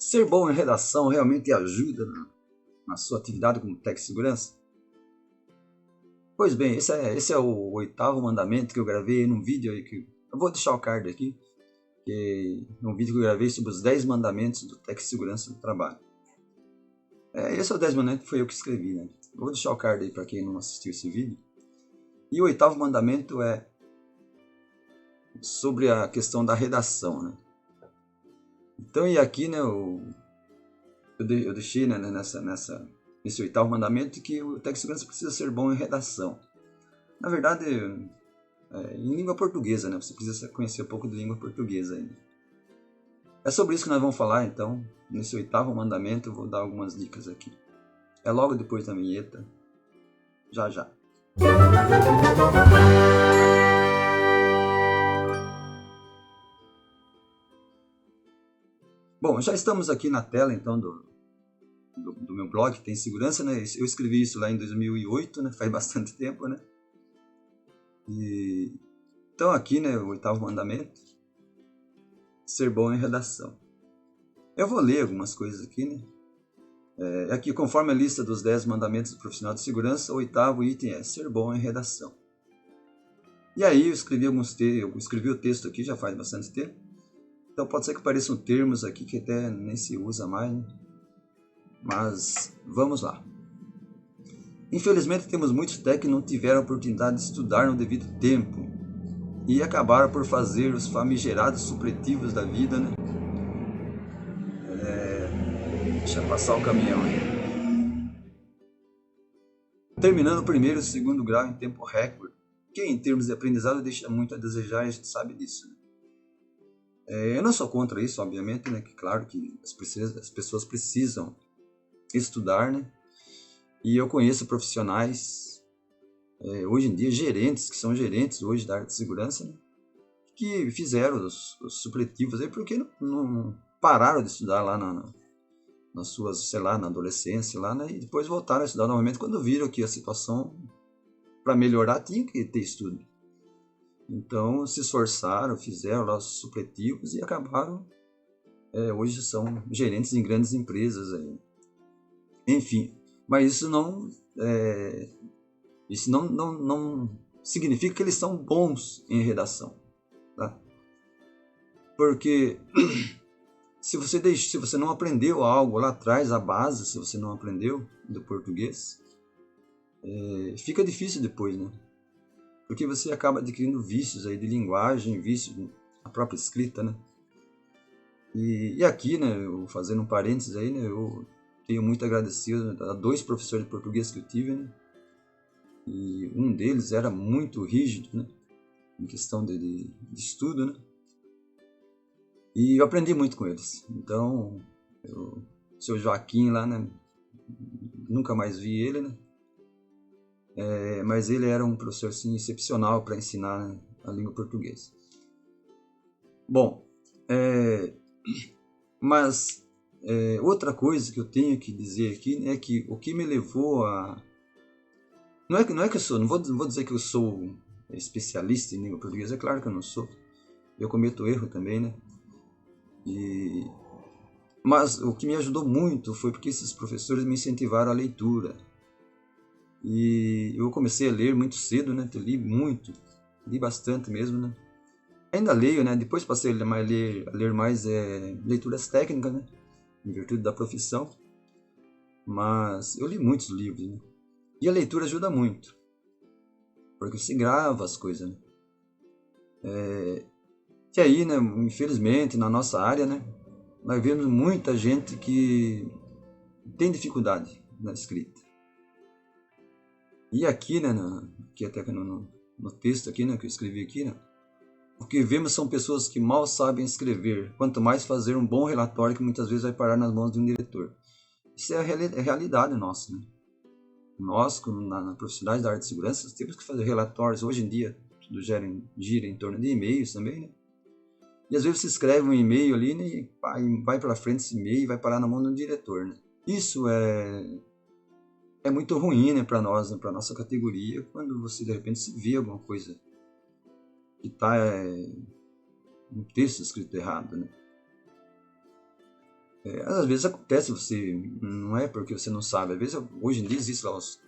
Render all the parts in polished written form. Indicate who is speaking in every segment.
Speaker 1: Ser bom em redação realmente ajuda na sua atividade como técnico de segurança? Pois bem, esse é o oitavo mandamento que eu gravei num vídeo aí que eu vou deixar o card aqui, que é um vídeo que eu gravei sobre os 10 mandamentos do técnico de segurança do trabalho. Esse é o 10 mandamentos que foi eu que escrevi, né? Eu vou deixar o card aí para quem não assistiu esse vídeo. E o oitavo mandamento é sobre a questão da redação, né? Então, e aqui, né, eu deixei, né, nesse oitavo mandamento que o técnico de segurança precisa ser bom em redação. Na verdade, em língua portuguesa, né? Você precisa conhecer um pouco de língua portuguesa ainda. É sobre isso que nós vamos falar, então, nesse oitavo mandamento. Eu vou dar algumas dicas aqui. É logo depois da vinheta. Já, já. Bom, já estamos aqui na tela, então, do meu blog, Tem Segurança, né? Eu escrevi isso lá em 2008, né? Faz bastante tempo, né? Então aqui, né, o oitavo mandamento, ser bom em redação. Eu vou ler algumas coisas aqui, né? Aqui, conforme a lista dos 10 mandamentos do profissional de segurança, o oitavo item é ser bom em redação. E aí eu escrevi o texto aqui já faz bastante tempo. Então pode ser que apareçam termos aqui que até nem se usa mais, né? Mas vamos lá. Infelizmente temos muitos técnicos que não tiveram a oportunidade de estudar no devido tempo e acabaram por fazer os famigerados supletivos da vida, né? Deixa eu passar o caminhão aí. Terminando o primeiro e o segundo grau em tempo recorde, que em termos de aprendizado deixa muito a desejar, a gente sabe disso, né? Eu não sou contra isso, obviamente, né? Que claro que as pessoas precisam estudar, né? E eu conheço profissionais, hoje em dia, gerentes, que são gerentes hoje da área de segurança, né? Que fizeram os supletivos aí porque não pararam de estudar lá nas suas, sei lá, na adolescência lá, né? E depois voltaram a estudar novamente quando viram que a situação, para melhorar, tinha que ter estudo. Então se esforçaram, fizeram lá os supletivos e acabaram, hoje são gerentes em grandes empresas aí. Enfim, mas isso não significa que eles são bons em redação, tá? Porque se você não aprendeu algo lá atrás, a base, se você não aprendeu do português, fica difícil depois, né? Porque você acaba adquirindo vícios aí de linguagem, vícios na própria escrita, né? E aqui, né, eu fazendo um parênteses aí, né, eu tenho muito agradecido a 2 professores de português que eu tive, né? E um deles era muito rígido, né, em questão de estudo, né? E eu aprendi muito com eles. Então, o seu Joaquim lá, né, nunca mais vi ele, né? Mas ele era um professor assim, excepcional para ensinar, né, a língua portuguesa. Bom, mas outra coisa que eu tenho que dizer aqui é que o que me levou a... Não é que eu sou, não vou dizer que eu sou especialista em língua portuguesa, é claro que eu não sou. Eu cometo erro também, né? Mas o que me ajudou muito foi porque esses professores me incentivaram a leitura. E eu comecei a ler muito cedo, né? Eu li bastante mesmo, né? Ainda leio, né? Depois passei a ler mais leituras técnicas, né? Em virtude da profissão. Mas eu li muitos livros, né? E a leitura ajuda muito, porque você grava as coisas, né? E aí, né? Infelizmente, na nossa área, né? Nós vemos muita gente que tem dificuldade na escrita. E aqui, né? Que até no texto aqui, né? Que eu escrevi aqui, né? O que vemos são pessoas que mal sabem escrever, quanto mais fazer um bom relatório que muitas vezes vai parar nas mãos de um diretor. Isso é a realidade nossa, né? Nós, na profissionais da área de segurança, temos que fazer relatórios. Hoje em dia, tudo gira em torno de e-mails também, né? E às vezes você escreve um e-mail ali, né, e vai para frente esse e-mail e vai parar na mão de um diretor, né? Isso é muito ruim, né, para nós, né, para nossa categoria, quando você de repente se vê alguma coisa que está um texto escrito errado, né? Às vezes acontece, você não é porque você não sabe. Às vezes, hoje em dia, existem lá os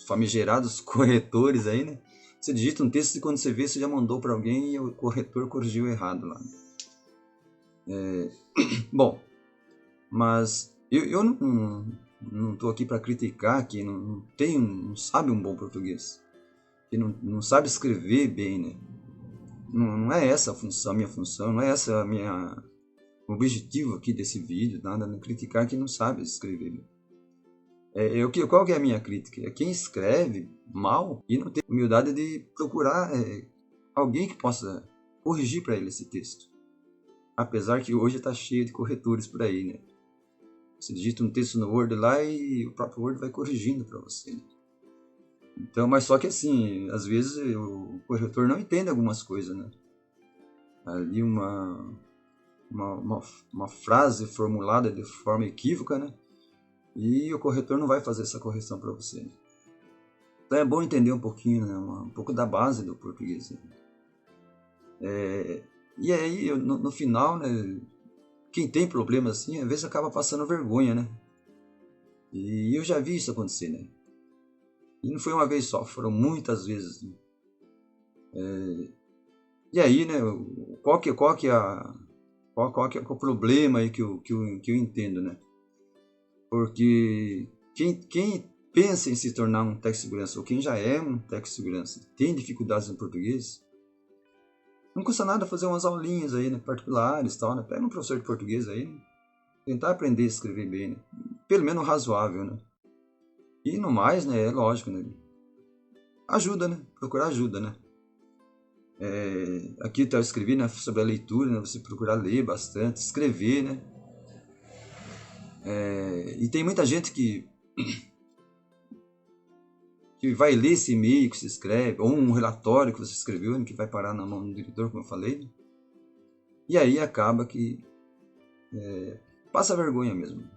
Speaker 1: famigerados corretores aí, né? Você digita um texto e quando você vê, você já mandou para alguém e o corretor corrigiu errado lá. Bom, mas eu não tô aqui para criticar quem não sabe um bom português, que não sabe escrever bem, né? Não é essa a minha função, não é essa a minha objetivo aqui desse vídeo, nada, não criticar quem não sabe escrever bem. Qual que é a minha crítica? É quem escreve mal e não tem humildade de procurar alguém que possa corrigir para ele esse texto. Apesar que hoje está cheio de corretores por aí, né? Você digita um texto no Word lá e o próprio Word vai corrigindo para você. Né? Então, mas só que assim, às vezes o corretor não entende algumas coisas, né? Ali uma frase formulada de forma equívoca, né? E o corretor não vai fazer essa correção para você. Né? Então é bom entender um pouquinho, né? Um pouco da base do português. Né? E aí, no final, né? Quem tem problema assim, às vezes acaba passando vergonha, né? E eu já vi isso acontecer, né? E não foi uma vez só, foram muitas vezes. Né? E aí, né? Qual que é o problema aí que eu entendo, né? Porque quem pensa em se tornar um técnico de segurança, ou quem já é um técnico de segurança, tem dificuldades no português, não custa nada fazer umas aulinhas aí, né, particulares, tal, né? Pega um professor de português aí, né? Tentar aprender a escrever bem, né? Pelo menos razoável, né? E no mais, né, é lógico, né? Ajuda, né? Procurar ajuda, né? Aqui eu escrevi, né, sobre a leitura, né? Você procurar ler bastante, escrever, né? E tem muita gente que vai ler esse e-mail que você escreve, ou um relatório que você escreveu, né, que vai parar na mão do diretor, como eu falei, né? E aí acaba que passa vergonha mesmo.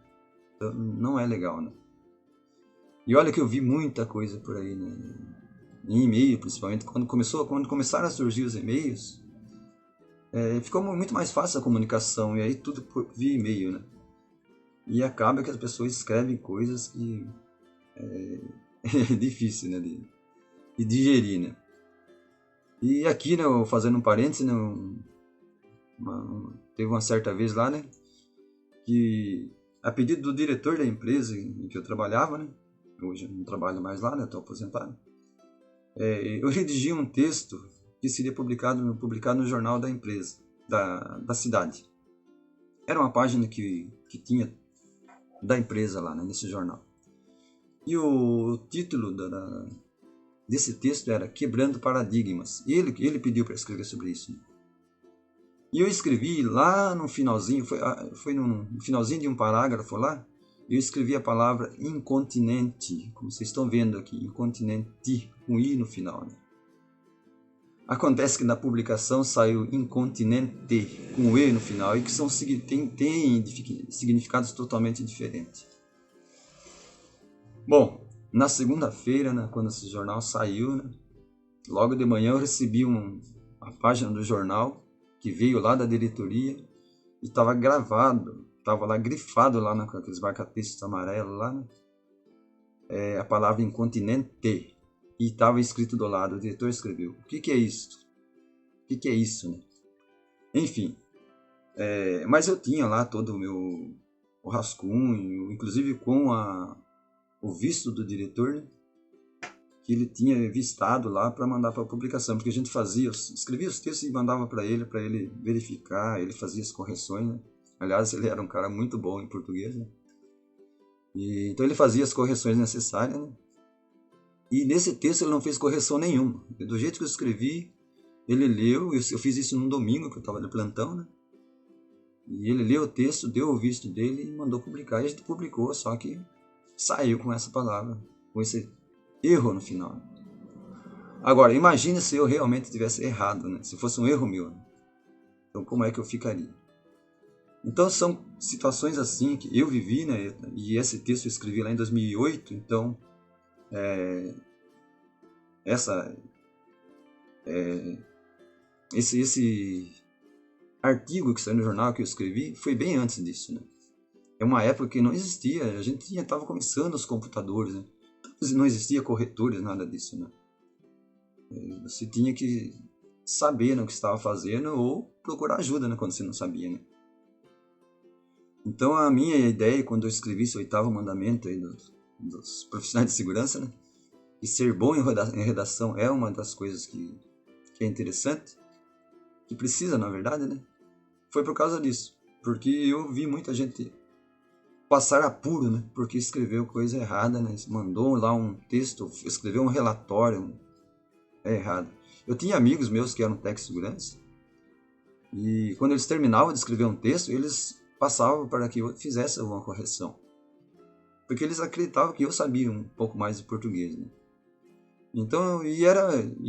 Speaker 1: Então, não é legal, né? E olha que eu vi muita coisa por aí, né? Em e-mail, principalmente, quando começaram a surgir os e-mails, ficou muito mais fácil a comunicação, e aí tudo via e-mail, né? E acaba que as pessoas escrevem coisas que é difícil, né, de digerir, né? E aqui, né, fazendo um parênteses, né, teve uma certa vez lá, né, que a pedido do diretor da empresa em que eu trabalhava, né, hoje eu não trabalho mais lá, né, estou aposentado, eu redigi um texto que seria publicado no jornal da empresa, da cidade. Era uma página que tinha da empresa lá, né, nesse jornal. E o título desse texto era Quebrando Paradigmas. E ele pediu para escrever sobre isso. Né? E eu escrevi lá no finalzinho, foi no finalzinho de um parágrafo lá, eu escrevi a palavra incontinente, como vocês estão vendo aqui, incontinente, com i no final. Né? Acontece que na publicação saiu incontinente, com e no final, e que tem significados totalmente diferentes. Bom, na segunda-feira, né, quando esse jornal saiu, né, logo de manhã eu recebi a página do jornal, que veio lá da diretoria, e estava gravado, estava lá grifado lá naqueles marca-textos amarelos lá, né, a palavra incontinente, e estava escrito do lado, o diretor escreveu, o que é isso? O que é isso, né? Enfim, mas eu tinha lá todo o rascunho, inclusive com o visto do diretor, né, que ele tinha vistado lá para mandar para a publicação, porque a gente escrevia os textos e mandava para ele verificar, ele fazia as correções, né? Aliás, ele era um cara muito bom em português, né? Então ele fazia as correções necessárias, né? E nesse texto ele não fez correção nenhuma. Do jeito que eu escrevi, ele leu, eu fiz isso num domingo, que eu estava de plantão, né? E ele leu o texto, deu o visto dele e mandou publicar. E a gente publicou, só que saiu com essa palavra, com esse erro no final. Agora, imagine se eu realmente tivesse errado, né? Se fosse um erro meu. Né? Então, como é que eu ficaria? Então, são situações assim que eu vivi, né? E esse texto eu escrevi lá em 2008. Então, esse artigo que saiu no jornal que eu escrevi foi bem antes disso, né? É uma época que não existia, a gente estava começando os computadores, né? Não existia corretores, nada disso, né? Você tinha que saber, né, o que estava fazendo ou procurar ajuda, né, quando você não sabia, né? Então a minha ideia, quando eu escrevi esse 8º mandamento aí dos profissionais de segurança, né, e ser bom em redação é uma das coisas que é interessante, que precisa, na verdade, né? Foi por causa disso, porque eu vi muita gente passar apuro, né? Porque escreveu coisa errada, né? Mandou lá um texto, escreveu um relatório errado. Eu tinha amigos meus que eram técnicos de segurança e quando eles terminavam de escrever um texto, eles passavam para que eu fizesse alguma correção, porque eles acreditavam que eu sabia um pouco mais de português, né? Então, e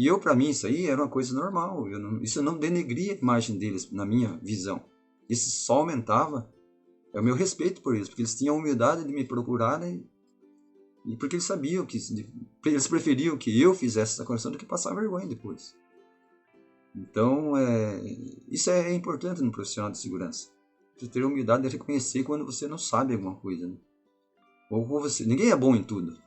Speaker 1: eu para mim isso aí era uma coisa normal. Isso não denegria a imagem deles na minha visão. Isso só aumentava o meu respeito por eles, porque eles tinham a humildade de me procurar, né? E porque eles sabiam que eles preferiam que eu fizesse essa correção do que passar vergonha depois. Então, isso é importante no profissional de segurança. Você ter a humildade de reconhecer quando você não sabe alguma coisa, né? Ou ninguém é bom em tudo.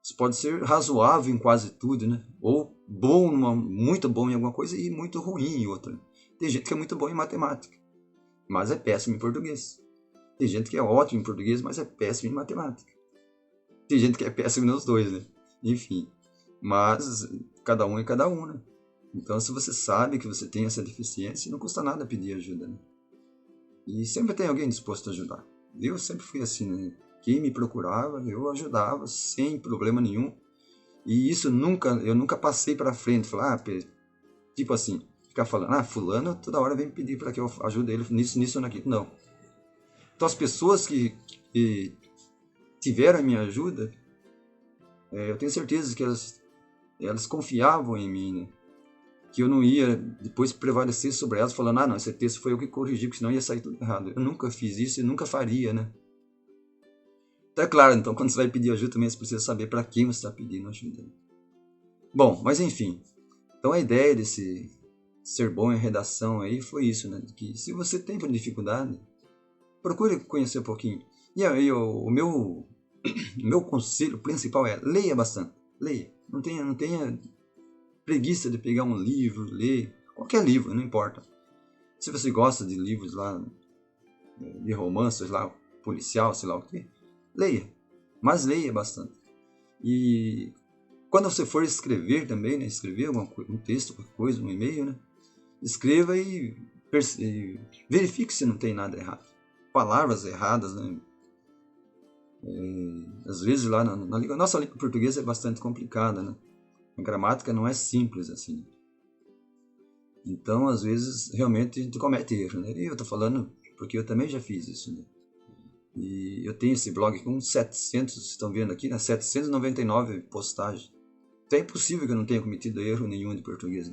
Speaker 1: Você pode ser razoável em quase tudo, né? Ou muito bom em alguma coisa e muito ruim em outra. Tem gente que é muito bom em matemática, mas é péssimo em português. Tem gente que é ótimo em português, mas é péssimo em matemática. Tem gente que é péssimo nos dois, né? Enfim, mas cada um é cada um, né? Então, se você sabe que você tem essa deficiência, não custa nada pedir ajuda, né? E sempre tem alguém disposto a ajudar. Eu sempre fui assim, né? Quem me procurava, eu ajudava sem problema nenhum. E isso eu nunca passei para frente, falar, tipo assim, ficar falando, fulano toda hora vem me pedir para que eu ajude ele nisso ou naquilo. Não. Então as pessoas que tiveram a minha ajuda, eu tenho certeza que elas confiavam em mim, né? Que eu não ia depois prevalecer sobre elas falando, não, esse texto foi eu que corrigi, porque senão ia sair tudo errado. Eu nunca fiz isso e nunca faria, né? Então é claro, então quando você vai pedir ajuda também você precisa saber para quem você está pedindo ajuda. Bom, mas enfim. Então a ideia desse ser bom em redação aí foi isso, né? Que se você tem dificuldade, procure conhecer um pouquinho. E aí o meu conselho principal é leia bastante. Leia. Não tenha preguiça de pegar um livro, ler. Qualquer livro, não importa. Se você gosta de livros lá, de romances lá, policial, sei lá o que, leia. Mas leia bastante. E quando você for escrever também, né? Escrever um texto, qualquer coisa, um e-mail, né? Escreva e verifique se não tem nada errado. Palavras erradas, né? Às vezes lá na língua, nossa língua portuguesa é bastante complicada, né? A gramática não é simples assim. Então, às vezes, realmente a gente comete erro, né? E eu tô falando porque eu também já fiz isso, né? E eu tenho esse blog com 700, vocês estão vendo aqui, né? 799 postagens. Então é impossível que eu não tenha cometido erro nenhum de português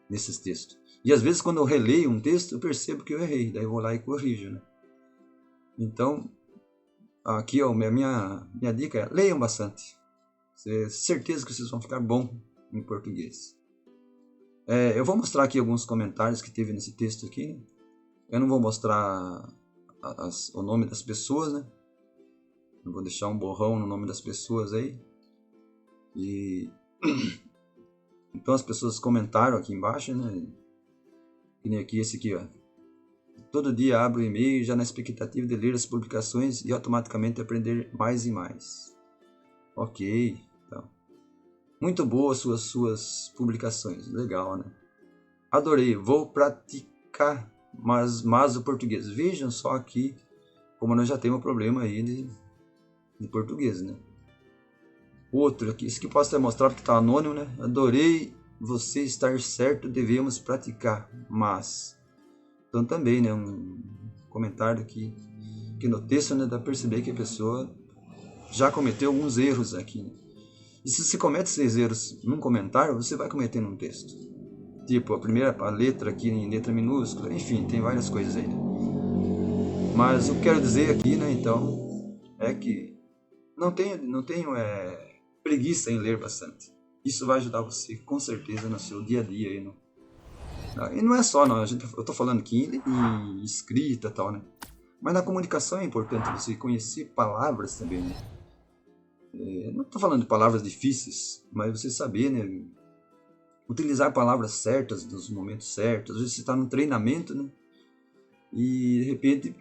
Speaker 1: nesses textos. E às vezes quando eu releio um texto, eu percebo que eu errei, daí eu vou lá e corrijo, né? Então, aqui ó, minha dica é, leiam bastante. Certeza que vocês vão ficar bom em português. Eu vou mostrar aqui alguns comentários que teve nesse texto aqui, né? Eu não vou mostrar o nome das pessoas, né? Eu vou deixar um borrão no nome das pessoas aí. E então as pessoas comentaram aqui embaixo, né? Que nem aqui, esse aqui, ó. Todo dia abro o e-mail já na expectativa de ler as publicações e automaticamente aprender mais e mais. Ok, então. Muito boas suas publicações, legal, né? Adorei, vou praticar mais o português. Vejam só aqui como nós já temos um problema aí de português, né? Outro aqui, isso que posso até mostrar porque está anônimo, né? Adorei você estar certo, devemos praticar, mas... Então também, né? Um comentário aqui, que no texto, né, dá para perceber que a pessoa já cometeu alguns erros aqui, né? E se você comete esses erros num comentário, você vai cometer num texto. Tipo, a letra aqui em letra minúscula, enfim, tem várias coisas aí, né? Mas o que eu quero dizer aqui, né, então, é que não tenho preguiça em ler bastante. Isso vai ajudar você, com certeza, no seu dia a dia. E não é só, não, eu tô falando aqui em escrita e tal, né? Mas na comunicação é importante você conhecer palavras também, né? Não estou falando de palavras difíceis, mas você saber, né? Utilizar palavras certas nos momentos certos. Às vezes você está num treinamento, né? E de repente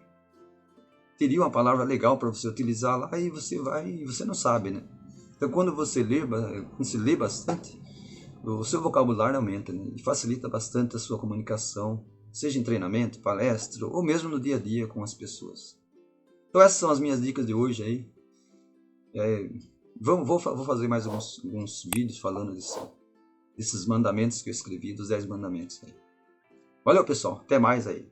Speaker 1: teria uma palavra legal para você utilizar lá e você vai e você não sabe, né? Então quando você lê bastante, o seu vocabulário aumenta, né? E facilita bastante a sua comunicação, seja em treinamento, palestra ou mesmo no dia a dia com as pessoas. Então essas são as minhas dicas de hoje aí. Vou fazer mais alguns vídeos falando desses mandamentos que eu escrevi, dos 10 mandamentos aí. Valeu, pessoal. Até mais aí.